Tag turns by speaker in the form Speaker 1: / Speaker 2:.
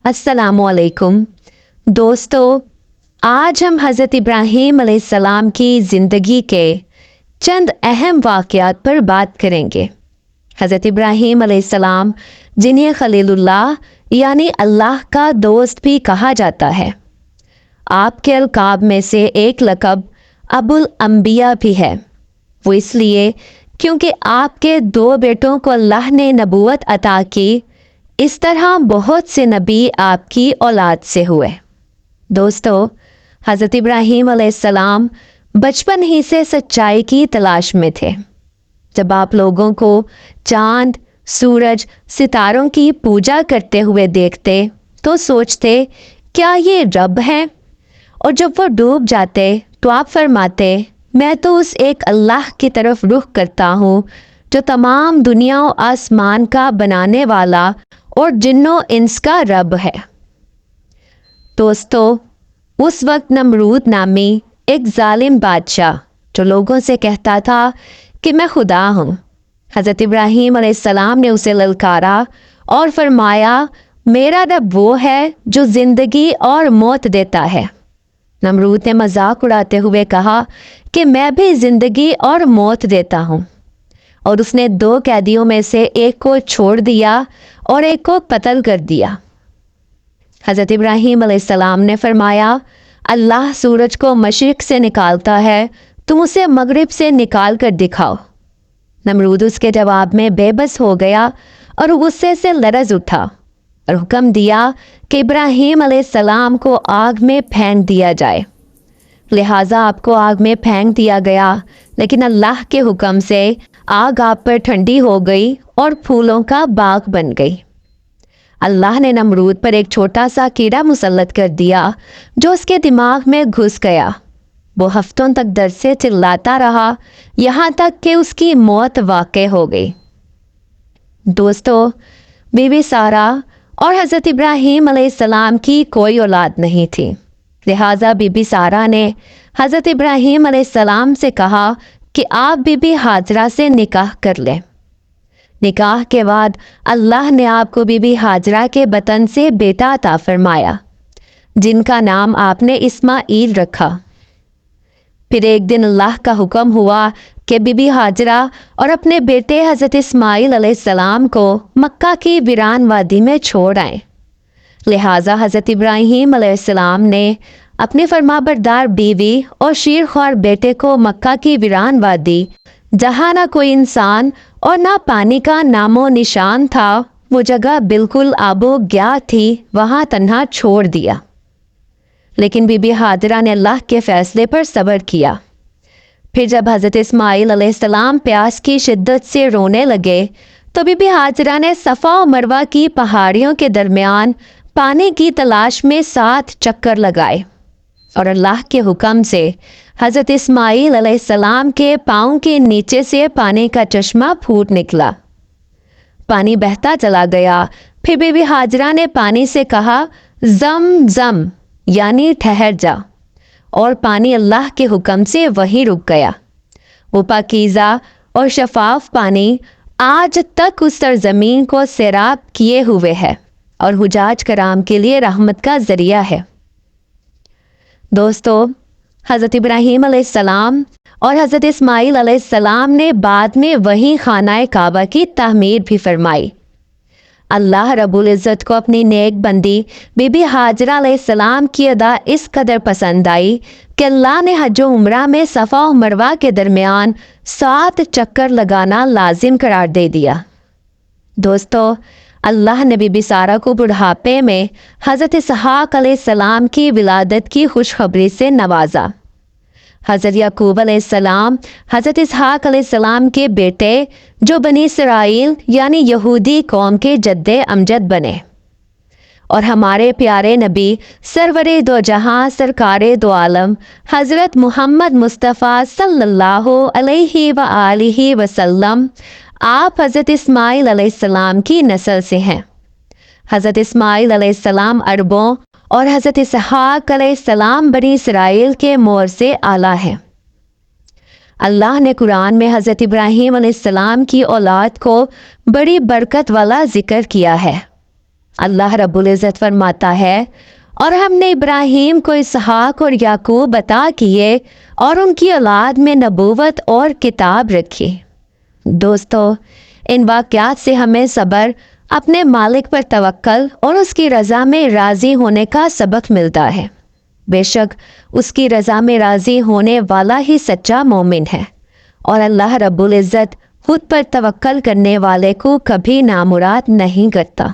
Speaker 1: अस्सलामुअलैकुम दोस्तों, आज हम हज़रत इब्राहीम अलैहिस्सलाम की ज़िंदगी के चंद अहम वाक़यात पर बात करेंगे। हज़रत इब्राहीम अलैहिस्सलाम, जिन्हें खलीलुल्लाह यानी अल्लाह का दोस्त भी कहा जाता है, आपके अलकाब में से एक लक़ब अबुल अंबिया भी है। वो इसलिए क्योंकि आपके दो बेटों को अल्लाह ने नबूवत अता की। इस तरह बहुत से नबी आपकी औलाद से हुए। दोस्तों, हज़रत इब्राहीम अलैहिस्सलाम बचपन ही से सच्चाई की तलाश में थे। जब आप लोगों को चांद, सूरज, सितारों की पूजा करते हुए देखते तो सोचते, क्या ये रब हैं? और जब वो डूब जाते तो आप फरमाते, मैं तो उस एक अल्लाह की तरफ रुख करता हूँ जो तमाम दुनिया और आसमान का बनाने वाला और जिन्नो इंस का रब है। दोस्तों, उस वक्त नमरूद नामी एक जालिम बादशाह जो लोगों से कहता था कि मैं खुदा हूँ, हज़रत इब्राहीम अलैहिस्सलाम ने उसे ललकारा और फरमाया, मेरा रब वो है जो ज़िंदगी और मौत देता है। नमरूद ने मजाक उड़ाते हुए कहा कि मैं भी ज़िंदगी और मौत देता हूँ, और उसने दो कैदियों में से एक को छोड़ दिया और एक को कत्ल कर दिया। हज़रत इब्राहीम अलैहिस्सलाम ने फरमाया, अल्लाह सूरज को मशरिक़ से निकालता है, तुम उसे मगरिब से निकाल कर दिखाओ। नमरूद उसके जवाब में बेबस हो गया और गुस्से से लरज़ उठा और हुक्म दिया कि इब्राहीम अलैहिस्सलाम को आग में फेंक दिया जाए। लिहाजा आपको आग में फेंक दिया गया, लेकिन अल्लाह के हुक्म से आग आप पर ठंडी हो गई और फूलों का बाग बन गई। अल्लाह ने नमरूद पर एक छोटा सा कीड़ा मुसल्लत कर दिया जो उसके दिमाग में घुस गया। वो हफ्तों तक दर्द से चिल्लाता रहा, यहाँ तक कि उसकी मौत वाक़ई हो गई। दोस्तों, बीबी सारा और हज़रत इब्राहीम अलैहिस्सलाम की कोई औलाद नहीं थी। लिहाजा बीबी सारा ने हज़रत इब्राहीम अलैहिस्सलाम से कहा कि आप बीबी हाजरा से निकाह कर लें। निकाह के बाद अल्लाह ने आपको बीबी हाजरा के बतन से बेटा अता फरमाया, जिनका नाम आपने इस्माईल रखा। फिर एक दिन अल्लाह का हुक्म हुआ कि बीबी हाजरा और अपने बेटे हज़रत इस्माईल अलैहिस्सलाम को मक्का की वीरान वादी में छोड़ आए। लिहाजा हज़रत इब्राहीम अलैहिस्सलाम ने अपने फरमाबरदार बीवी और शीरख्वार बेटे को मक्का की वीरान वादी, जहाँ ना कोई इंसान और ना पानी का नामो निशान था, वो जगह बिल्कुल आबो गया थी, वहाँ तन्हा छोड़ दिया। लेकिन बीबी हाजरा ने अल्लाह के फ़ैसले पर सब्र किया। फिर जब हज़रत इस्माईल अलैहिस्सलाम प्यास की शिद्दत से रोने लगे तो बीबी हाजरा ने सफ़ा और मरवा की पहाड़ियों के दरमियान पानी की तलाश में 7 चक्कर लगाए और अल्लाह के हुक्म से हज़रत इस्माईल अलैहिस्सलाम के पाँव के नीचे से पानी का चश्मा फूट निकला। पानी बहता चला गया। फिर बीबी हाजरा ने पानी से कहा, ज़म ज़म, यानी ठहर जा, और पानी अल्लाह के हुक्म से वहीं रुक गया। वो पाकीज़ा और शफाफ पानी आज तक उस सरज़मीन को सैराब किए हुए है और हुजाज कराम के लिए रहमत का ज़रिया है। दोस्तों, हज़रत इब्राहीम अलैहिस्सलाम और हज़रत इस्माईल अलैहिस्सलाम ने बाद में वहीं खाना काबा की तामीर भी फरमाई। अल्लाह रब्बुल इज़्ज़त को अपनी नेक बंदी बीबी हाजरा अलैहिस्सलाम की अदा इस कदर पसंद आई कि अल्लाह ने हज व उम्रा में सफ़ा और मरवा के दरमियान 7 चक्कर लगाना लाजिम करार दे दिया। दोस्तों, अल्लाह ने बीबी सारा को बुढ़ापे में हज़रत इसहाक़ अलैहिस्सलाम की विलादत की खुशखबरी से नवाजा। हज़रत याकूब अलैहिस्सलाम हज़रत इसहाक़ अलैहिस्सलाम के बेटे, जो बनी इसराइल यानी यहूदी कौम के जद्दे अमजद बने, और हमारे प्यारे नबी सरवरे दो जहां सरकारे दो आलम हज़रत मोहम्मद मुस्तफ़ा सल्लल्लाहु अलैहि व आलिहि वसल्लम, आप हज़रत इस्माईल अलैहिस्सलाम की नस्ल से हैं। हज़रत इस्माईल अलैहिस्सलाम अरबों और हज़रत इसहाक़ अलैहिस्सलाम बनी इसराइल के मोर से आला है। अल्लाह ने कुरान में हज़रत इब्राहीम अलैहिस्सलाम की औलाद को बड़ी बरकत वाला ज़िक्र किया है। اللہ رب العزت فرماتا ہے اور ہم نے ابراہیم کو اسحاق اور یعقوب عطا کیے اور ان کی اولاد میں نبوت اور کتاب رکھی۔ دوستو، ان واقعات سے ہمیں صبر، اپنے مالک پر توکل اور اس کی رضا میں راضی ہونے کا سبق ملتا ہے۔ بے شک اس کی رضا میں راضی ہونے والا ہی سچا مومن ہے، اور اللہ رب العزت خود پر توکل کرنے والے کو کبھی نامراد نہیں کرتا۔